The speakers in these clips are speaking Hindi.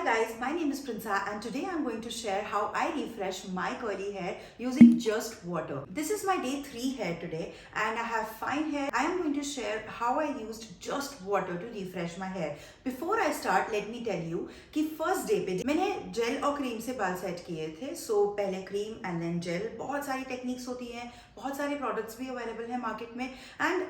guys, my name is Prinsa and today I'm going to share how I refresh my curly hair using just water. This is my day 3 hair today and I have fine hair. I am going to share how I used just water to refresh my hair. Before I start, let me tell you कि first day पे मैंने जेल और क्रीम से बाल सेट किए थे. So पहले क्रीम and then जेल. बहुत सारी टेक्निक्स होती हैं, बहुत सारे प्रोडक्ट्स भी अवेलेबल हैं मार्केट में and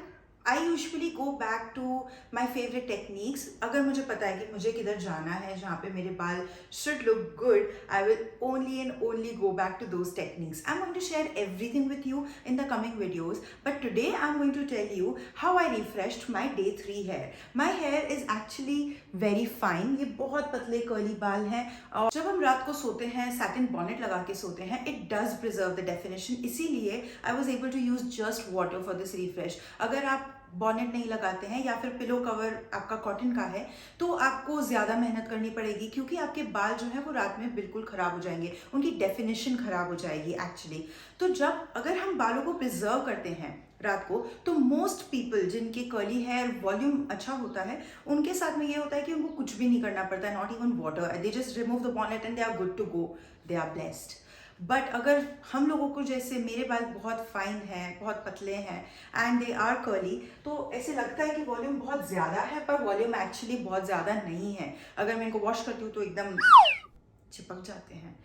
I usually go back to my favourite techniques. अगर मुझे पता है कि मुझे किधर जाना है जहाँ पे मेरे बाल should look good, I will only and only go back to those techniques. I am going to share everything with you in the coming videos, but today I am going to tell you how I refreshed my day 3 hair. My hair is actually very fine. ये बहुत पतले कर्ली बाल हैं और जब हम रात को सोते हैं सैटिन बॉनेट लगा के सोते हैं, it does preserve the definition. इसीलिए I was able to use just water for this refresh. अगर आप बॉनेट नहीं लगाते हैं या फिर पिलो कवर आपका कॉटन का है तो आपको ज़्यादा मेहनत करनी पड़ेगी क्योंकि आपके बाल जो है वो रात में बिल्कुल ख़राब हो जाएंगे, उनकी डेफिनेशन ख़राब हो जाएगी एक्चुअली. तो जब अगर हम बालों को प्रिजर्व करते हैं रात को, तो मोस्ट पीपल जिनके कर्ली हेयर वॉल्यूम अच्छा होता है उनके साथ में ये होता है कि उनको कुछ भी नहीं करना पड़ता है, not even water. They just remove the bonnet and they are good to go, they are blessed. But अगर हम लोगों को, जैसे मेरे बाल बहुत फाइन हैं, बहुत पतले हैं एंड दे आर कर्ली, तो ऐसे लगता है कि वॉल्यूम बहुत ज़्यादा है पर वॉल्यूम एक्चुअली बहुत ज़्यादा नहीं है. अगर मैं इनको वॉश करती हूँ तो एकदम चिपक जाते हैं.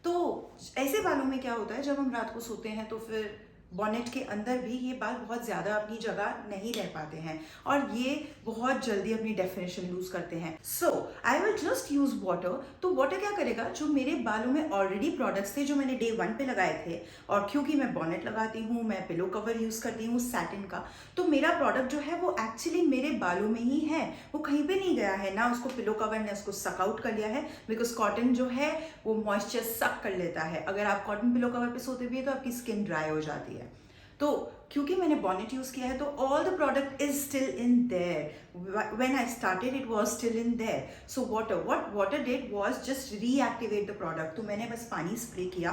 तो ऐसे बालों में क्या होता है, जब हम रात को सोते हैं तो फिर बॉनेट के अंदर भी ये बाल बहुत ज़्यादा अपनी जगह नहीं रह पाते हैं और ये बहुत जल्दी अपनी डेफिनेशन लूज करते हैं. So I will just use water. तो वाटर क्या करेगा, जो मेरे बालों में ऑलरेडी प्रोडक्ट्स थे जो मैंने डे 1 पे लगाए थे, और क्योंकि मैं बॉनेट लगाती हूँ, मैं पिलो कवर यूज़ करती हूँ सैटिन का, तो मेरा प्रोडक्ट जो है वो एक्चुअली मेरे बालों में ही है, वो कहीं पर नहीं गया है. ना उसको पिलो कवर ने उसको सक आउट कर लिया है, बिकॉज कॉटन जो है वो मॉइस्चर सक कर लेता है. अगर आप कॉटन पिलो कवर पे सोते भी है तो आपकी स्किन ड्राई हो जाती है. तो क्योंकि मैंने बॉनेट यूज़ किया है तो all the product is still in their. When I started it was still in their. So what water did was just reactivate the product. तो मैंने बस पानी स्प्रे किया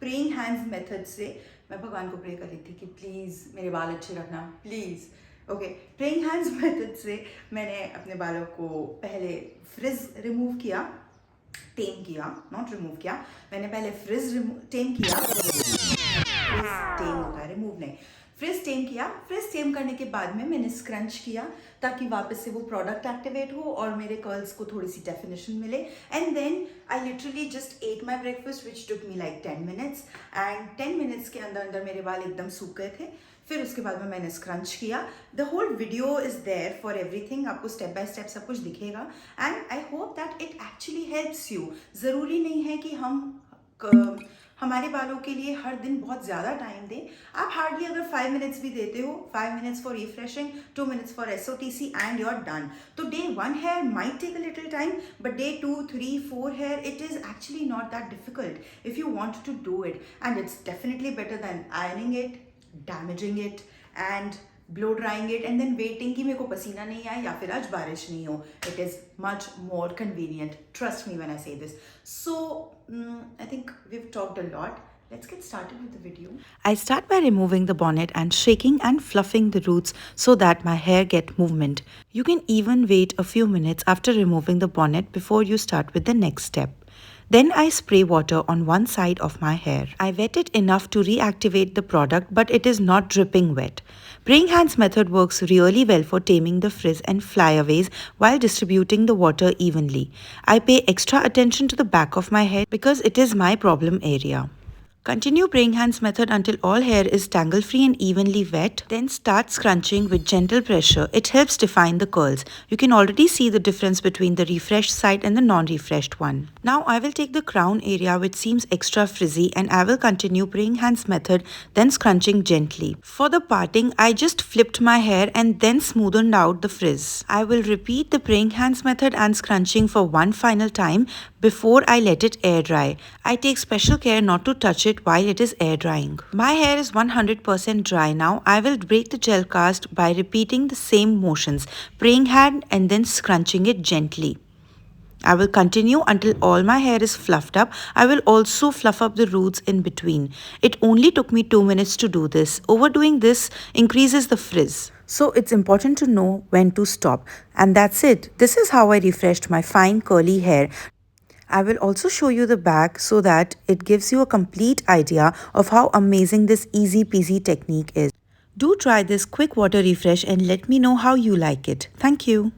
प्रेइंग हैंड्स मेथड से. मैं भगवान को प्रे कर रही थी कि प्लीज़ मेरे बाल अच्छे रखना, please. Okay, praying hands method से मैंने अपने बालों को पहले फ्रिज रिमूव किया, टेम किया, नॉट रिमूव किया. मैंने पहले फ्रिज टेम किया, टेम होता है, रिमूव नहीं. फ्रिज टेम किया. फ्रिज टेम करने के बाद में मैंने स्क्रंच किया ताकि वापस से वो प्रोडक्ट एक्टिवेट हो और मेरे कर्ल्स को थोड़ी सी डेफिनेशन मिले. And then I literally just ate my breakfast which took me like 10 minutes and 10 minutes के अंदर अंदर मेरे बाल एकदम सूख गए थे. फिर उसके बाद में मैंने स्क्रंच किया. The whole video is there for everything. आपको स्टेप बाय स्टेप सब कुछ दिखेगा and I hope that it actually helps you. ज़रूरी नहीं है कि हम हमारे बालों के लिए हर दिन बहुत ज़्यादा टाइम दें. आप हार्डली अगर 5 minutes भी देते हो, 5 minutes for refreshing, 2 minutes for SOTC and you are done. तो day 1 hair might take a little time, but day 2, 3, 4 hair, it is actually not that difficult if you want to do it. And it's definitely better than ironing it, damaging it and blow drying it and then waiting कि मेरे को पसीना नहीं आए या फिर आज बारिश नहीं हो. It is much more convenient. Trust me when I say this. So I think we've talked a lot. Let's get started with the video. I start by removing the bonnet and shaking and fluffing the roots so that my hair get movement. You can even wait a few minutes after removing the bonnet before you start with the next step. Then I spray water on one side of my hair. I wet it enough to reactivate the product, but it is not dripping wet. Praying hands method works really well for taming the frizz and flyaways while distributing the water evenly. I pay extra attention to the back of my head because it is my problem area. Continue praying hands method until all hair is tangle free and evenly wet. Then start scrunching with gentle pressure. It helps define the curls. You can already see the difference between the refreshed side and the non-refreshed one. Now I will take the crown area which seems extra frizzy and I will continue praying hands method, then scrunching gently. For the parting, I just flipped my hair and then smoothened out the frizz. I will repeat the praying hands method and scrunching for one final time before I let it air dry. I take special care not to touch it while it is air drying. My hair is 100% dry now. I will break the gel cast by repeating the same motions, praying hand and then scrunching it gently. I will continue until all my hair is fluffed up. I will also fluff up the roots in between. It only took me 2 minutes to do this. Overdoing this increases the frizz. So it's important to know when to stop. And that's it. This is how I refreshed my fine curly hair. I will also show you the back so that it gives you a complete idea of how amazing this easy peasy technique is. Do try this quick water refresh and let me know how you like it. Thank you.